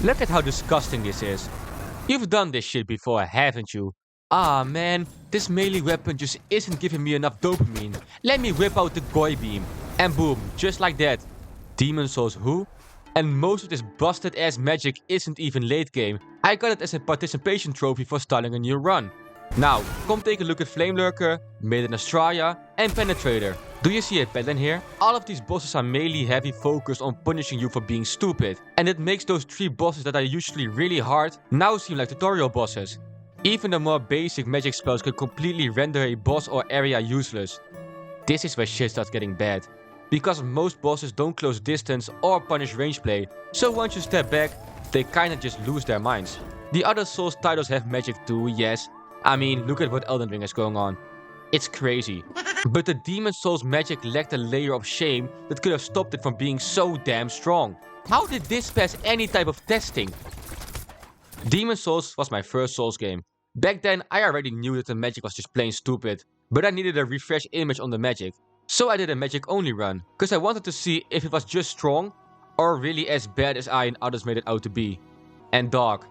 Look at how disgusting this is. You've done this shit before, haven't you? Ah man, this melee weapon just isn't giving me enough dopamine. Let me whip out the Goy beam. And boom, just like that. Demon Souls who? And most of this busted ass magic isn't even late game. I got it as a participation trophy for starting a new run. Now, come take a look at Flame Lurker, Maiden Astraea, and Penetrator. Do you see a pattern here? All of these bosses are melee heavy focused on punishing you for being stupid. And it makes those 3 bosses that are usually really hard now seem like tutorial bosses. Even the more basic magic spells can completely render a boss or area useless. This is where shit starts getting bad. Because most bosses don't close distance or punish range play, so once you step back, they kinda just lose their minds. The other Souls titles have magic too, yes. I mean, look at what Elden Ring is going on. It's crazy. But the Demon Souls magic lacked a layer of shame that could have stopped it from being so damn strong. How did this pass any type of testing? Demon Souls was my first Souls game. Back then, I already knew that the magic was just plain stupid, but I needed a refresh image on the magic. So I did a magic only run, cause I wanted to see if it was just strong, or really as bad as I and others made it out to be. And dog,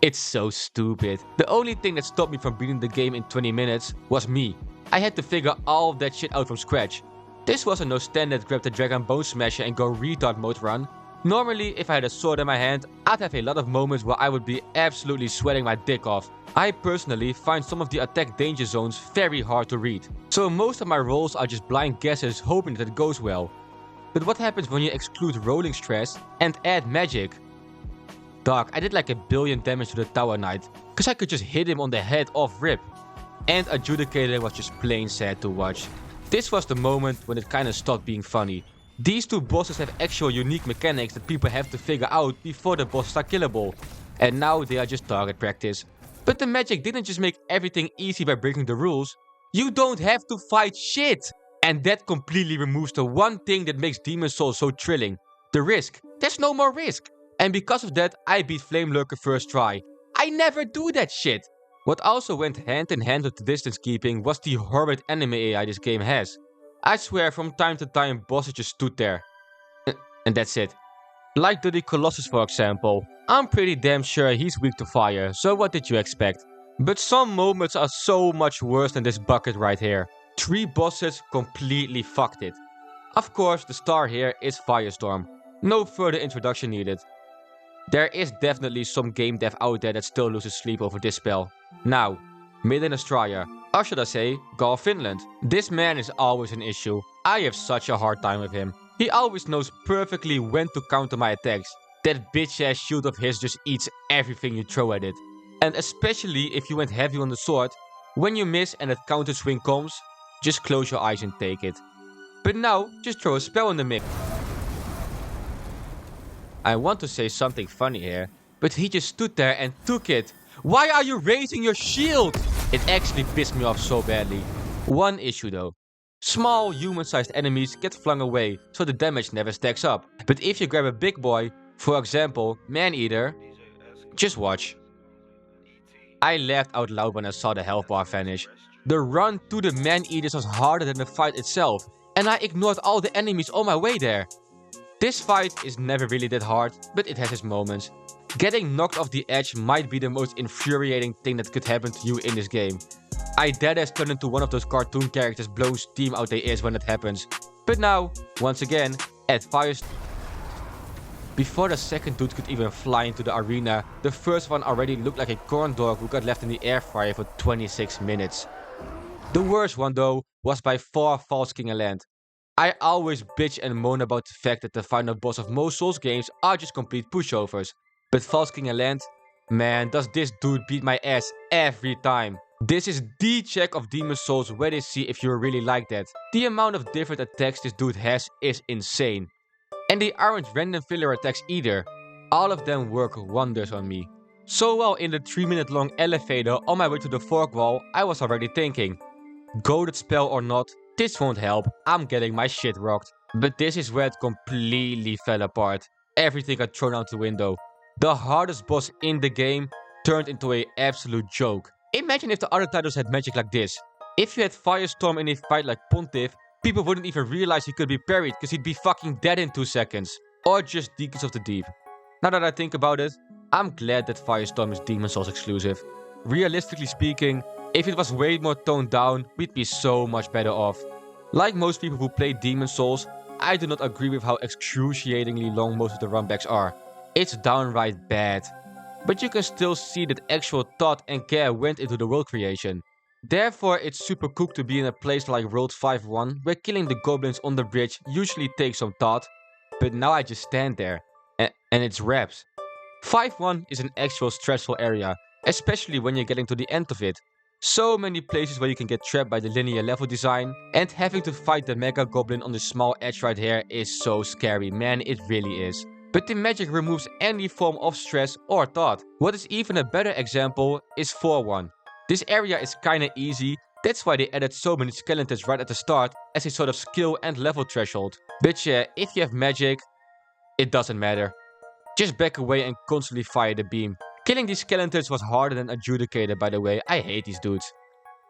it's so stupid. The only thing that stopped me from beating the game in 20 minutes was me. I had to figure all of that shit out from scratch. This wasn't no standard grab the dragon bone smasher and go retard mode run. Normally, if I had a sword in my hand, I'd have a lot of moments where I would be absolutely sweating my dick off. I personally find some of the attack danger zones very hard to read. So most of my rolls are just blind guesses hoping that it goes well. But what happens when you exclude rolling stress and add magic? Dog, I did like 1 billion damage to the Tower Knight, cause I could just hit him on the head off rip. And Adjudicator was just plain sad to watch. This was the moment when it kinda stopped being funny. These 2 bosses have actual unique mechanics that people have to figure out before the bosses are killable. And now they are just target practice. But the magic didn't just make everything easy by breaking the rules. You don't have to fight shit! And that completely removes the one thing that makes Demon Souls so thrilling. The risk. There's no more risk. And because of that, I beat Flame Lurker first try. I never do that shit! What also went hand in hand with the distance keeping was the horrid enemy AI this game has. I swear from time to time bosses just stood there. And that's it. Like Dirty Colossus for example. I'm pretty damn sure he's weak to fire, so what did you expect? But some moments are so much worse than this bucket right here. 3 bosses completely fucked it. Of course, the star here is Firestorm. No further introduction needed. There is definitely some game dev out there that still loses sleep over this spell. Now, Maiden Astraea, or should I say, Gaul Finland. This man is always an issue. I have such a hard time with him. He always knows perfectly when to counter my attacks. That bitch ass shield of his just eats everything you throw at it. And especially if you went heavy on the sword, when you miss and that counter swing comes, just close your eyes and take it. But now, just throw a spell in the mix. I want to say something funny here, but he just stood there and took it. Why are you raising your shield? It actually pissed me off so badly. One issue though. Small human-sized enemies get flung away, so the damage never stacks up. But if you grab a big boy, for example, Man-Eater, just watch. I laughed out loud when I saw the health bar vanish. The run to the Man-Eaters was harder than the fight itself, and I ignored all the enemies on my way there. This fight is never really that hard, but it has its moments. Getting knocked off the edge might be the most infuriating thing that could happen to you in this game. I deadass turn into one of those cartoon characters blowing steam out their ears when it happens. But now, once again, at Firestorm. Before the second dude could even fly into the arena, the first one already looked like a corn dog who got left in the air fryer for 26 minutes. The worst one though was by far False King of Land. I always bitch and moan about the fact that the final boss of most Souls games are just complete pushovers. But False King of Land, man, does this dude beat my ass every time. This is the check of Demon Souls where they see if you're really like that. The amount of different attacks this dude has is insane. And they aren't random filler attacks either. All of them work wonders on me. So while in the 3-minute long elevator on my way to the fork wall, I was already thinking, goaded spell or not, this won't help, I'm getting my shit rocked. But this is where it completely fell apart. Everything got thrown out the window. The hardest boss in the game turned into an absolute joke. Imagine if the other titles had magic like this. If you had Firestorm in a fight like Pontiff, people wouldn't even realize he could be parried because he'd be fucking dead in 2 seconds. Or just Deacons of the Deep. Now that I think about it, I'm glad that Firestorm is Demon Souls exclusive. Realistically speaking, if it was way more toned down, we'd be so much better off. Like most people who play Demon Souls, I do not agree with how excruciatingly long most of the runbacks are. It's downright bad. But you can still see that actual thought and care went into the world creation. Therefore, it's super cool to be in a place like World 5-1 where killing the goblins on the bridge usually takes some thought, but now I just stand there and it's reps. 5-1 is an actual stressful area, especially when you're getting to the end of it. So many places where you can get trapped by the linear level design, and having to fight the Mega Goblin on the small edge right here is so scary, man, it really is. But the magic removes any form of stress or thought. What is even a better example is 4-1. This area is kinda easy, that's why they added so many skeletons right at the start as a sort of skill and level threshold. But yeah, if you have magic, it doesn't matter. Just back away and constantly fire the beam. Killing these skeletons was harder than Adjudicator, by the way. I hate these dudes.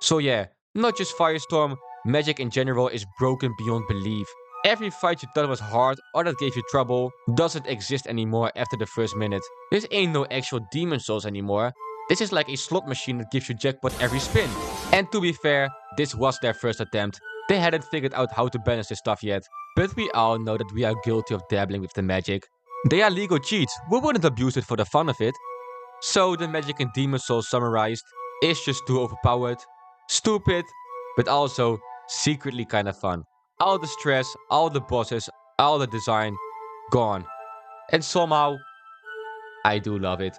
So yeah, not just Firestorm, magic in general is broken beyond belief. Every fight you thought was hard or that gave you trouble doesn't exist anymore after the first minute. This ain't no actual Demon Souls anymore. This is like a slot machine that gives you jackpot every spin. And to be fair, this was their first attempt. They hadn't figured out how to balance this stuff yet. But we all know that we are guilty of dabbling with the magic. They are legal cheats, we wouldn't abuse it for the fun of it. So the magic in Demon Souls summarized is just too overpowered, stupid, but also secretly kinda fun. All the stress, all the bosses, all the design, gone. And somehow, I do love it.